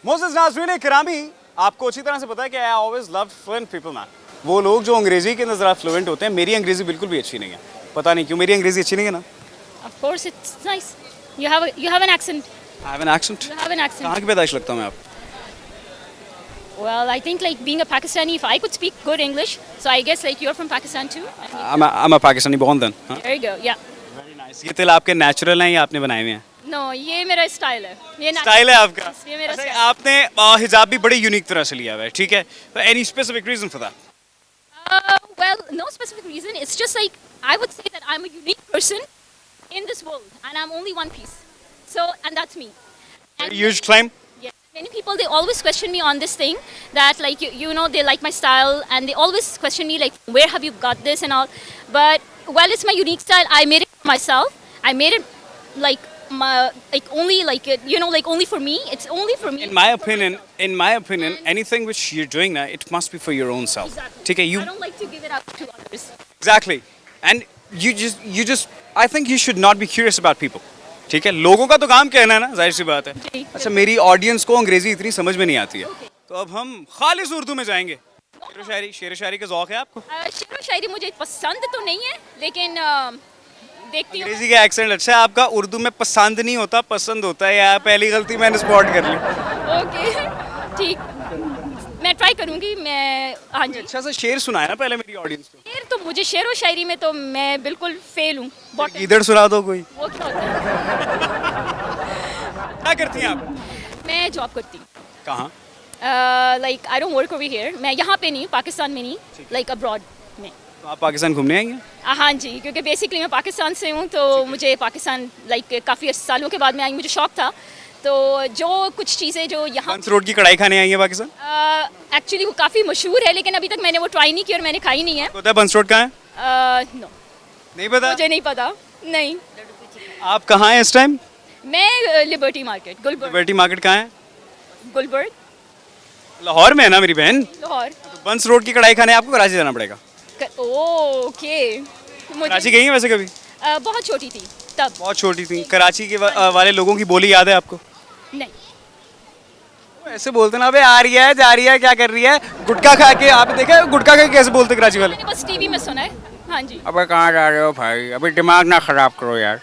Moses नाज़रीन किरामी, आपको अच्छी तरह से पता है कि I always love fluent people man. वो लोग जो अंग्रेजी के अंदर ज़रा फ्लुएंट होते हैं, मेरी अंग्रेजी बिल्कुल भी अच्छी नहीं है। पता नहीं क्यों मेरी अंग्रेजी अच्छी नहीं है ना। Of course, it's nice. You have an accent. I have an accent. You have an accent. कहाँ की पैदाइश लगता हूँ मैं आप? Well, I think like being a Pakistani, if I could speak good English, so I guess like you're from Pakistan too. I'm a Pakistani born then। There you go. Yeah. Very nice. ये तिल आपके natural हैं या आपने बनाए हुए हैं? No, ये मेरा स्टाइल है. ये स्टाइल है आपका? ये मेरा अच्छा, style. आपने हिजाब भी बड़ी यूनिक तरह से लिया हुआ है, ठीक है? Any specific reason for that? Well, no specific reason. It's just like I would say that I'm a unique person in this world, and I'm only one piece. So, and that's me. And huge climb. yes, many people they always question me on this thing that like you know they like my style and they always question me like where have you got this and all. But well, it's my unique style. I made it myself. I made it like like only like you know like only for me. It's only for me. In my opinion, anything which you're doing now, it must be for your own self. Exactly. ठीक है, you I don't like to give it up to others. exactly, and you just I think you should not be curious about people. ठीक है, लोगों का तो काम कहना है ना, जाहिर सी बात है। जी, अच्छा, मेरी ऑडियंस को अंग्रेजी इतनी समझ में नहीं आती है, तो अब हम खालिस उर्दू में जाएंगे। शेर शायरी का ज़ौक़ है आपको? शेर व शायरी मुझे पसंद तो नहीं है लेकिन देखती हूँ. अंग्रेजी का एक्सेंट अच्छा है आपका, उर्दू में पसंद नहीं होता, पसंद होता है। यार पहली गलती मैंने स्पॉट कर ली। ओके ठीक, मैं ट्राई करूँगी. मैं हाँ जी. अच्छा सा शेर सुनाया ना पहले मेरी ऑडियंस को। शेर तो मुझे शेर व शायरी में तो मैं बिल्कुल फेल हूँ. बहुत इधर सुना दो कोई। वो क्या होता है? क्या करती हैं आप? मैं जॉब करती हूँ. कहाँ? Like I don't work over here. मैं यहाँ पे नहीं, पाकिस्तान में नहीं, लाइक अब्रॉड में. तो आप पाकिस्तान घूमने आएंगे? हाँ जी, क्योंकि बेसिकली मैं पाकिस्तान से हूँ तो मुझे पाकिस्तान लाइक काफ़ी सालों के बाद में आई. मुझे शौक था तो जो कुछ चीज़ें जो यहाँ बंस रोड की कढ़ाई खाने आएंगे पाकिस्तान? एक्चुअली वो काफ़ी मशहूर है लेकिन अभी तक मैंने वो ट्राई नहीं की और मैंने खाई नहीं है. पता है बंस रोड कहाँ है? नो, नहीं पता? मुझे नहीं पता. नहीं, आप कहाँ हैं इस टाइम? मैं Liberty Market, Gulberg. Liberty Market कहाँ है? गुलबर्ग, लाहौर में है ना मेरी बहन? लाहौर. तो बंस रोड की कढ़ाई खाने आपको कराची जाना पड़ेगा। ओके. कराची गई हैं वैसे कभी? बहुत छोटी थी तब. बहुत छोटी थी। कराची के वाले लोगों की बोली याद है आपको? नहीं. वो ऐसे बोलते ना, अबे आ रही है, जा रही है, क्या कर रही है? गुटखा खा के, आपने देखा है गुटखा खा के कैसे बोलते कराची वाले? मैंने बस टीवी में सुना है. हाँ जी. अबे कहाँ जा रहे हो भाई, अभी दिमाग ना खराब करो यार।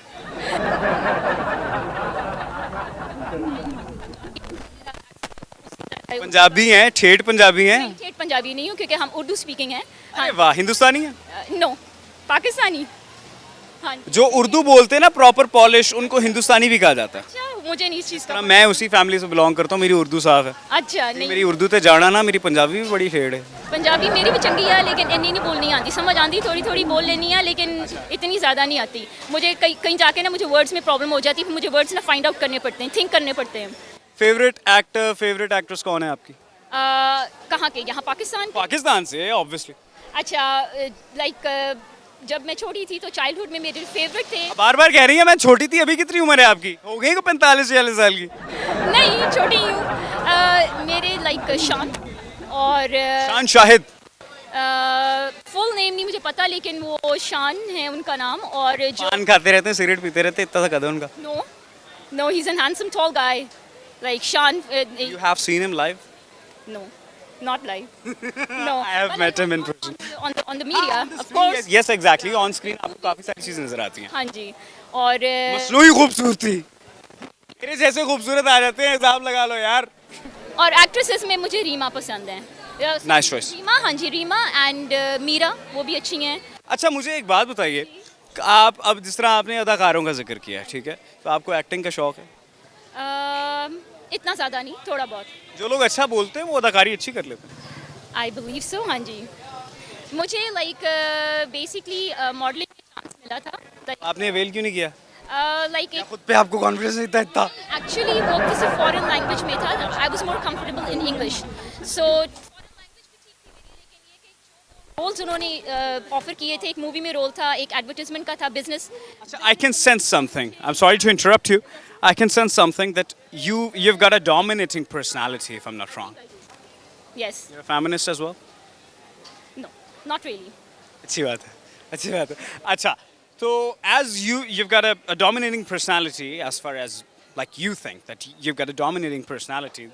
पंजाबी हैं, ठेठ पंजाबी हैं? नहीं, ठेठ पंजाबी नहीं हूँ क्योंकि हम उर्दू स्पीकिंग हैं. अरे वाह, हिंदुस्तानी है? नो, पाकिस्तानी. हाँ जी. जो उर्दू बोलते हैं ना प्रॉपर पॉलिश, उनको हिंदुस्तानी भी कहा जाता है। अच्छा, मुझे नहीं इस चीज़ का. मैं उसी फैमिली से बिलोंग करता हूँ, मेरी उर्दू साफ है। अच्छा मेरी नहीं, उर्दू ते जाना ना, मेरी पंजाबी भी बड़ी फेड़ है। पंजाबी मेरी भी चंगी है लेकिन इतनी नहीं बोलनी आती. समझ आती थोड़ी थोड़ी बोल लेनी है लेकिन इतनी ज़्यादा नहीं आती. मुझे कहीं कहीं जाके ना मुझे वर्ड्स में प्रॉब्लम हो जाती है. फिर मुझे वर्ड्स ना फाइंड आउट करने पड़ते हैं, थिंक करने पड़ते हैं. फेवरेट एक्टर, फेवरेट एक्ट्रेस कौन है आपकी? कहाँ के? यहाँ पाकिस्तान के? पाकिस्तान से ऑब्वियसली। अच्छा, लाइक जब मैं छोटी थी तो चाइल्डहुड में मेरे फेवरेट थे. बार बार कह रही है मैं छोटी थी, अभी कितनी उम्र है आपकी? हो गई को 45-46 साल की? नहीं, छोटी ही हूँ. मेरे लाइक शान और शान शाहिद। फुल नेम नहीं मुझे पता लेकिन वो शान है उनका नाम. और जो पान खाते रहते हैं, सिगरेट पीते रहते हैं, इतना सा कदम उनका। No no, he is an handsome tall guy like Shaan. You have seen him live? No, not live. No, I have but met like him in person. on the media, of course. Yes, exactly. On screen आपको काफी सारी चीजें नजर आती हैं। हाँ जी. और मसनूई खूबसूरती। मेरे जैसे खूबसूरत आ जाते हैं, हिसाब लगा लो यार। और एक्ट्रेसेस में मुझे रीमा पसंद है. Nice choice. रीमा, हाँ जी, रीमा एंड मीरा, वो भी अच्छी हैं. अच्छा, मुझे एक बात बताइए, आप अब जिस तरह आपने अदाकारों का जिक्र किया है, ठीक है, तो आपको एक्टिंग का शौक है? इतना ज़्यादा नहीं, थोड़ा बहुत. जो लोग अच्छा बोलते हैं वो अदाकारी अच्छी कर लेते हैं। I believe so. हाँ जी. मुझे लाइक बेसिकली मॉडलिंग का चांस मिला था. आपने अवेल क्यों नहीं किया? लाइक खुद पे आपको कॉन्फिडेंस नहीं था इतना? एक्चुअली वो किसी फॉरेन लैंग्वेज में था. I was more comfortable in English. So roles उन्होंने ऑफर किए थे. एक मूवी में रोल था, एक एडवर्टाइजमेंट का था, बिजनेस. अच्छा, I can sense something. I'm sorry to interrupt you. I can sense something that you've got a dominating personality, if I'm not wrong. यस. You're a feminist as well? No, not really. अच्छी बात है, अच्छी बात है। अच्छा, तो as you've got a dominating personality, as far as like you think that you've got a dominating personality,